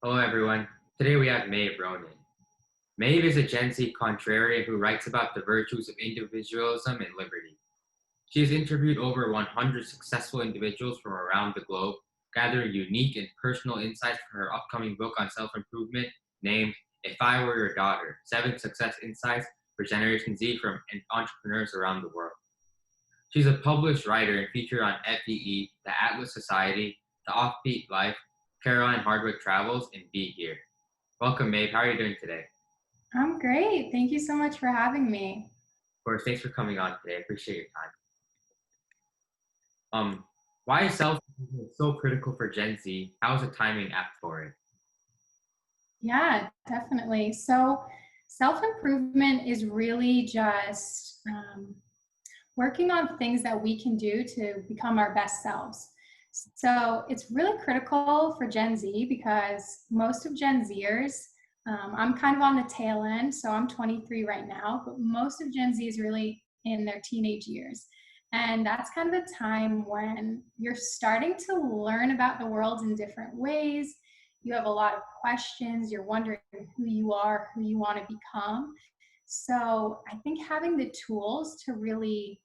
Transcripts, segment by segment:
Hello, everyone. Today we have Maeve Ronan. Maeve is a Gen Z contrarian who writes about the virtues of individualism and liberty. She has interviewed over 100 successful individuals from around the globe, gathering unique and personal insights for her upcoming book on self improvement named If I Were Your Daughter: 7 Success Insights for Generation Z from Entrepreneurs Around the World. She's a published writer and featured on FEE, the Atlas Society, The Offbeat Life, Caroline Hardwick Travels, and Be Here. Welcome, Maeve. How are you doing today? I'm great. Thank you so much for having me. Of course, thanks for coming on today. I appreciate your time. Why is self-improvement so critical for Gen Z? How is the timing apt for it? Yeah, definitely. So, self-improvement is really just working on things that we can do to become our best selves. So, it's really critical for Gen Z because most of Gen Zers, I'm kind of on the tail end, so I'm 23 right now, but most of Gen Z is really in their teenage years. And that's kind of a time when you're starting to learn about the world in different ways. You have a lot of questions. You're wondering who you are, who you want to become. So I think having the tools to really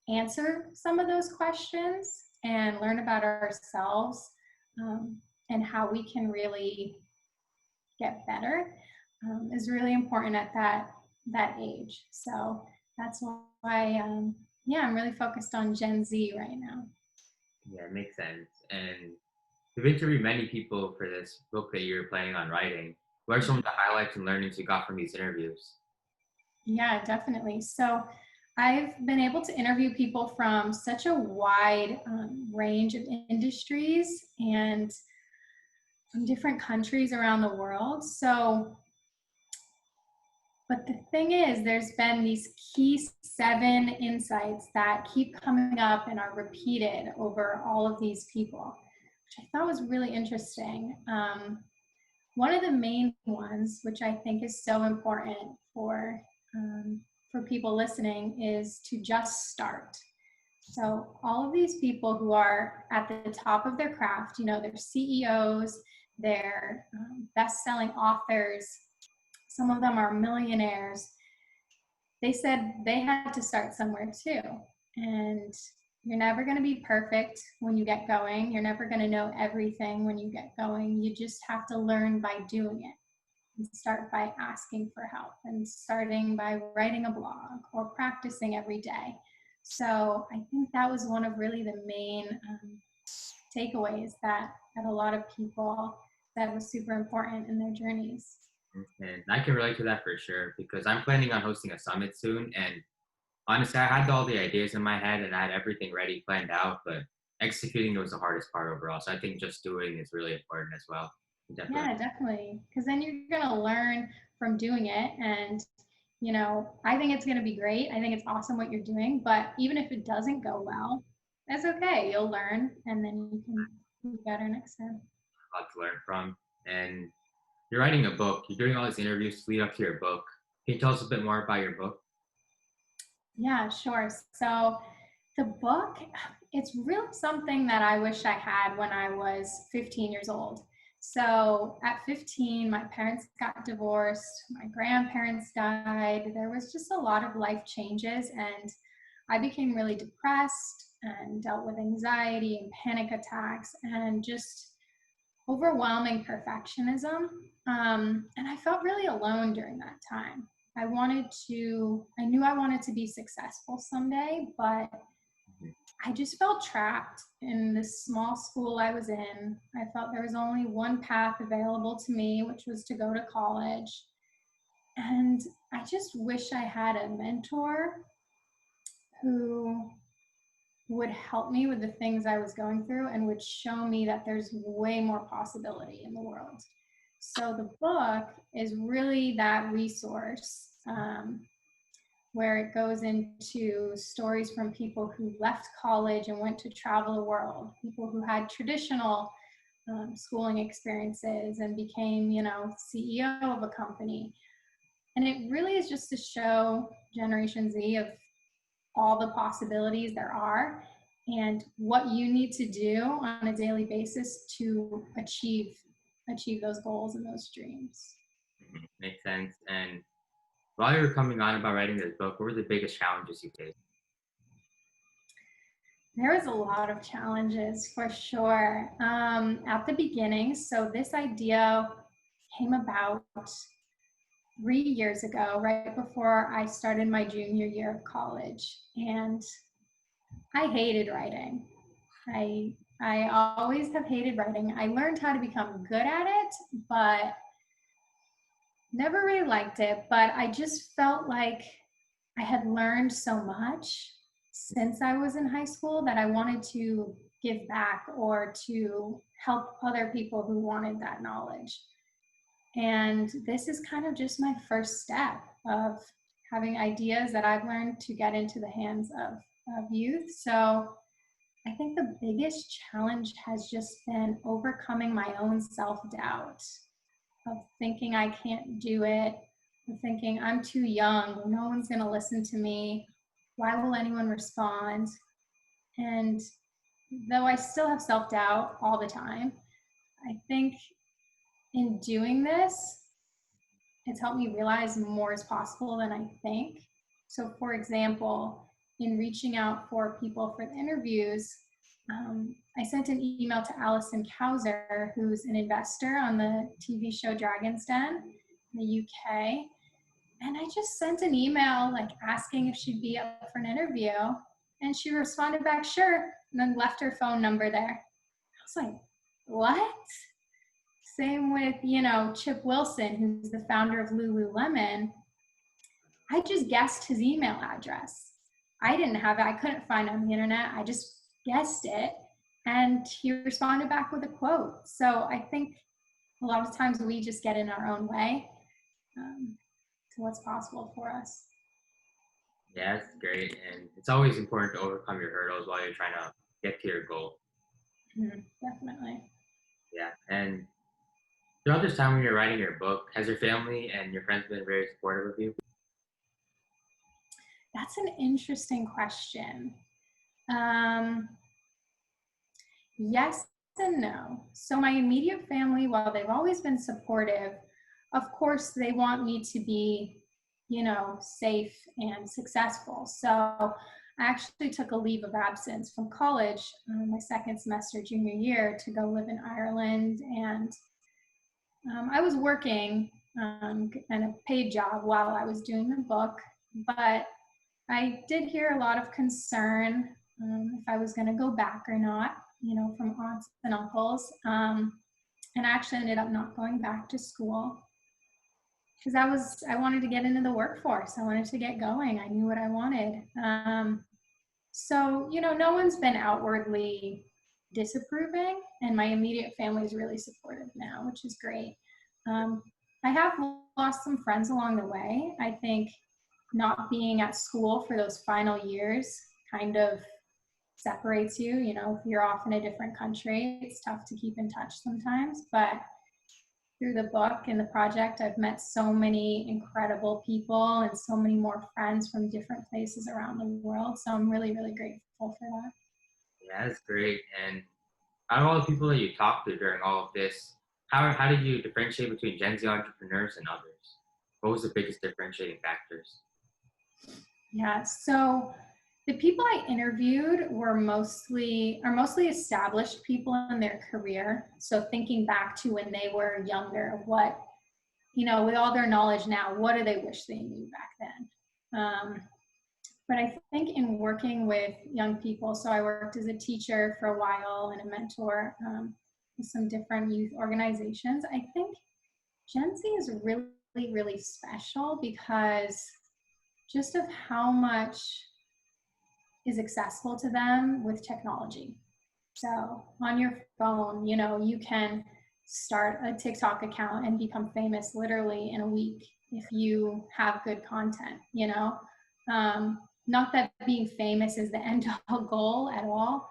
answer some of those questions and learn about ourselves and how we can really get better is really important at that age. So that's why I'm really focused on Gen Z right now. Yeah, it makes sense. And you've interviewed many people for this book that you're planning on writing. What are some of the highlights and learnings you got from these interviews? Yeah, definitely. So I've been able to interview people from such a wide range of industries and from different countries around the world. But the thing is, there's been these key 7 insights that keep coming up and are repeated over all of these people, which I thought was really interesting. One of the main ones, which I think is so important for people listening, is to just start. So all of these people who are at the top of their craft, they're CEOs, they're best-selling authors, some of them are millionaires. They said they had to start somewhere too. And you're never going to be perfect when you get going. You're never going to know everything when you get going. You just have to learn by doing it. And start by asking for help and starting by writing a blog or practicing every day. So I think that was one of really the main takeaways that a lot of people said was super important in their journeys. And I can relate to that for sure because I'm planning on hosting a summit soon. And honestly, I had all the ideas in my head and I had everything ready, planned out, but executing was the hardest part overall. So I think just doing is really important as well. Definitely. Yeah, definitely. Because then you're going to learn from doing it. And, I think it's going to be great. I think it's awesome what you're doing. But even if it doesn't go well, that's okay. You'll learn and then you can do better next time. A lot to learn from. And you're writing a book. You're doing all these interviews to lead up to your book. Can you tell us a bit more about your book? Yeah, sure. So the book, it's really something that I wish I had when I was 15 years old. So at 15, my parents got divorced, my grandparents died. There was just a lot of life changes, and I became really depressed and dealt with anxiety and panic attacks and just overwhelming perfectionism. And I felt really alone during that time. I knew I wanted to be successful someday, but I just felt trapped in this small school I was in. I felt there was only one path available to me, which was to go to college. And I just wish I had a mentor who would help me with the things I was going through and would show me that there's way more possibility in the world. So the book is really that resource where it goes into stories from people who left college and went to travel the world, people who had traditional schooling experiences and became, CEO of a company. And it really is just to show Generation Z of all the possibilities there are and what you need to do on a daily basis to achieve achieve those goals and those dreams. Makes sense. And while you were coming on about writing this book, what were the biggest challenges you faced? There was a lot of challenges for sure at the beginning. So this idea came about 3 years ago, right before I started my junior year of college. And I hated writing. I always have hated writing. I learned how to become good at it, but never really liked it. But I just felt like I had learned so much since I was in high school that I wanted to give back or to help other people who wanted that knowledge. And this is kind of just my first step of having ideas that I've learned to get into the hands of youth. So I think the biggest challenge has just been overcoming my own self-doubt of thinking I can't do it, of thinking I'm too young, no one's going to listen to me, why will anyone respond? And though I still have self-doubt all the time, I think in doing this, it's helped me realize more is possible than I think. So for example, in reaching out for people for the interviews, I sent an email to Alison Cowser, who's an investor on the TV show Dragon's Den in the UK. And I just sent an email like asking if she'd be up for an interview. And she responded back, sure, and then left her phone number there. I was like, what? Same with, Chip Wilson, who's the founder of Lululemon. I just guessed his email address. I didn't have it. I couldn't find it on the internet. I just guessed it. And he responded back with a quote. So I think a lot of times we just get in our own way to what's possible for us. Yeah, that's great. And it's always important to overcome your hurdles while you're trying to get to your goal. Definitely. Yeah. And throughout this time when you're writing your book, has your family and your friends been very supportive of you? That's an interesting question. Yes and no. So my immediate family, while they've always been supportive, of course they want me to be, safe and successful. So I actually took a leave of absence from college, my second semester junior year, to go live in Ireland. And I was working in a paid job while I was doing the book, but I did hear a lot of concern if I was going to go back or not, from aunts and uncles. And I actually ended up not going back to school because I wanted to get into the workforce. I wanted to get going. I knew what I wanted. So, no one's been outwardly disapproving, and my immediate family is really supportive now, which is great. I have lost some friends along the way. I think not being at school for those final years kind of separates you. If you're off in a different country, it's tough to keep in touch sometimes. But through the book and the project, I've met so many incredible people and so many more friends from different places around the world. So I'm really, really grateful for that. Yeah, that's great. And out of all the people that you talked to during all of this, how did you differentiate between Gen Z entrepreneurs and others? What was the biggest differentiating factors? Yeah, so the people I interviewed are mostly established people in their career. So thinking back to when they were younger, what, with all their knowledge now, what do they wish they knew back then? But I think in working with young people, so I worked as a teacher for a while and a mentor with some different youth organizations. I think Gen Z is really, really special because just of how much is accessible to them with technology. So on your phone, you can start a TikTok account and become famous literally in a week if you have good content, not that being famous is the end all goal at all,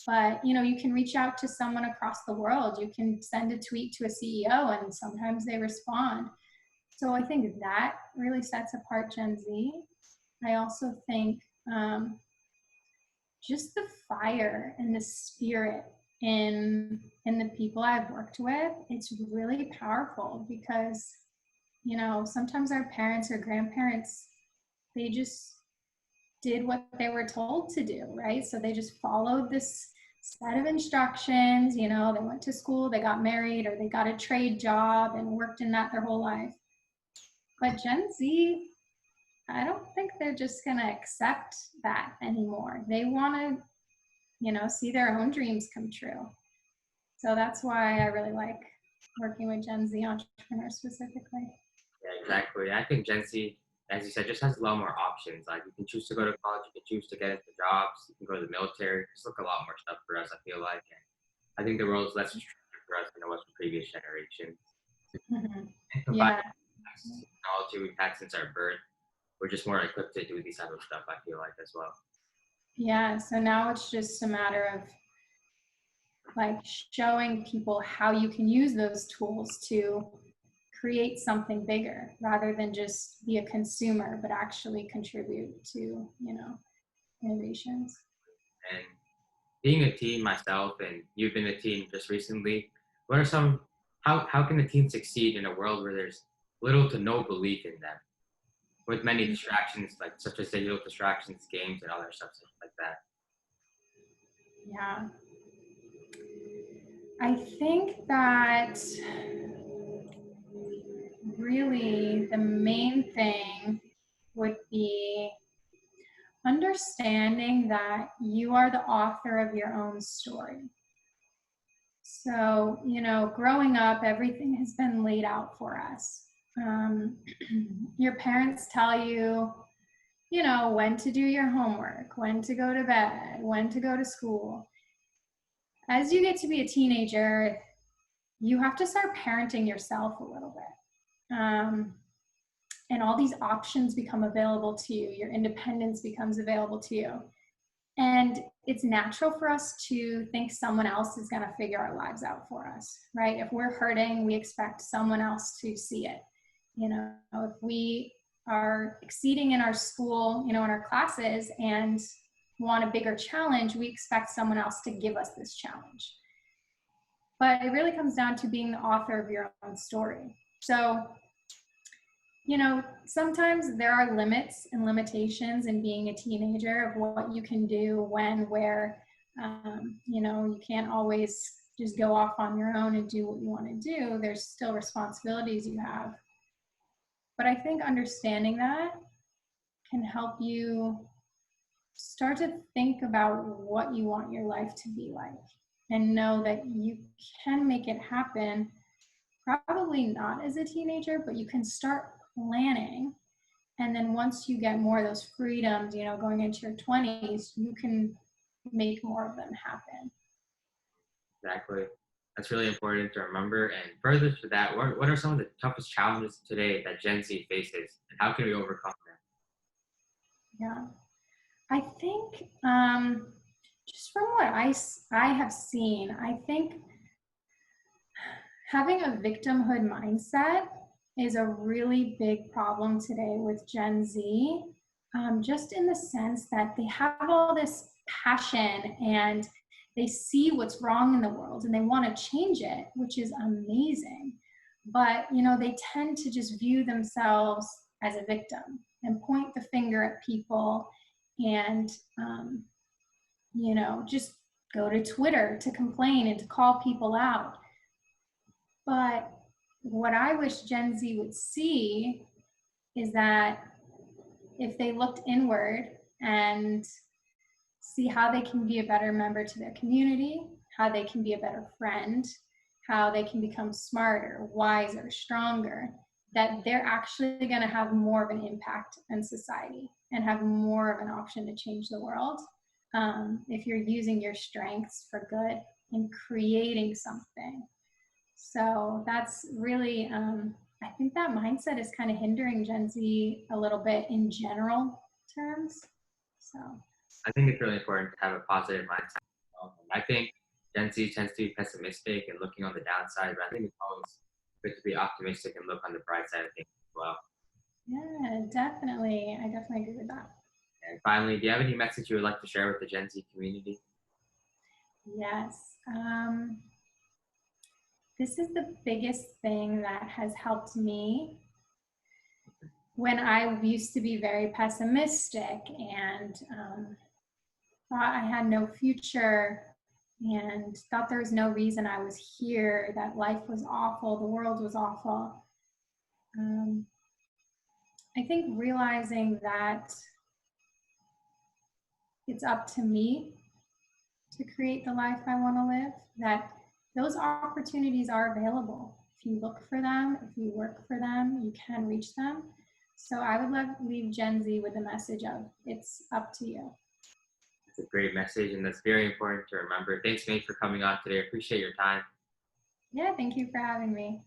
but you can reach out to someone across the world. You can send a tweet to a CEO and sometimes they respond. So I think that really sets apart Gen Z. I also think just the fire and the spirit in the people I've worked with, it's really powerful because, sometimes our parents or grandparents, they just did what they were told to do, right? So they just followed this set of instructions. They went to school, they got married, or they got a trade job and worked in that their whole life. But Gen Z, I don't think they're just going to accept that anymore. They want to, see their own dreams come true. So that's why I really like working with Gen Z entrepreneurs specifically. Yeah, exactly. I think Gen Z, as you said, just has a lot more options. Like you can choose to go to college, you can choose to get into jobs, you can go to the military. Just look a lot more stuff for us, I feel like. And I think the world is less restrictive for us than it was for previous generations. Mhm. And combined Yeah, with the technology we've had since our birth, we're just more equipped to do these type of stuff, I feel like, as well. yeah. So now it's just a matter of like showing people how you can use those tools to create something bigger rather than just be a consumer, but actually contribute to, innovations. And being a teen myself, and you've been a teen just recently, what are some, how can a teen succeed in a world where there's little to no belief in them? With many distractions, like such as digital distractions, games, and other stuff like that. Yeah. I think that really the main thing would be understanding that you are the author of your own story. So, growing up, everything has been laid out for us. Um, your parents tell you, when to do your homework, when to go to bed, when to go to school. As you get to be a teenager, you have to start parenting yourself a little bit. And all these options become available to you. Your independence becomes available to you. And it's natural for us to think someone else is going to figure our lives out for us, right? If we're hurting, we expect someone else to see it. If we are exceeding in our school, in our classes and want a bigger challenge, we expect someone else to give us this challenge. But it really comes down to being the author of your own story. So, sometimes there are limits and limitations in being a teenager of what you can do, when, where. You can't always just go off on your own and do what you want to do. There's still responsibilities you have. But I think understanding that can help you start to think about what you want your life to be like and know that you can make it happen. Probably not as a teenager, but you can start planning. And then once you get more of those freedoms, going into your 20s, you can make more of them happen. Exactly. That's really important to remember. And further to that, what are some of the toughest challenges today that Gen Z faces, and how can we overcome them? Yeah. I think just from what I have seen, I think having a victimhood mindset is a really big problem today with Gen Z, just in the sense that they have all this passion and they see what's wrong in the world and they want to change it, which is amazing. But, they tend to just view themselves as a victim and point the finger at people and, just go to Twitter to complain and to call people out. But what I wish Gen Z would see is that if they looked inward and see how they can be a better member to their community, how they can be a better friend, how they can become smarter, wiser, stronger, that they're actually going to have more of an impact in society and have more of an option to change the world. If you're using your strengths for good and creating something. So that's really, I think that mindset is kind of hindering Gen Z a little bit in general terms. So, I think it's really important to have a positive mindset. I think Gen Z tends to be pessimistic and looking on the downside, but I think it's always good to be optimistic and look on the bright side of things as well. yeah, definitely. I definitely agree with that. And finally, do you have any message you would like to share with the Gen Z community? Yes. This is the biggest thing that has helped me when I used to be very pessimistic and thought I had no future and thought there was no reason I was here, that life was awful, the world was awful. Um, I think realizing that it's up to me to create the life I want to live, that those opportunities are available. If you look for them, if you work for them, you can reach them. So I would leave Gen Z with the message of it's up to you. It's a great message, and that's very important to remember. Thanks, Nate, for coming on today. I appreciate your time. Yeah, thank you for having me.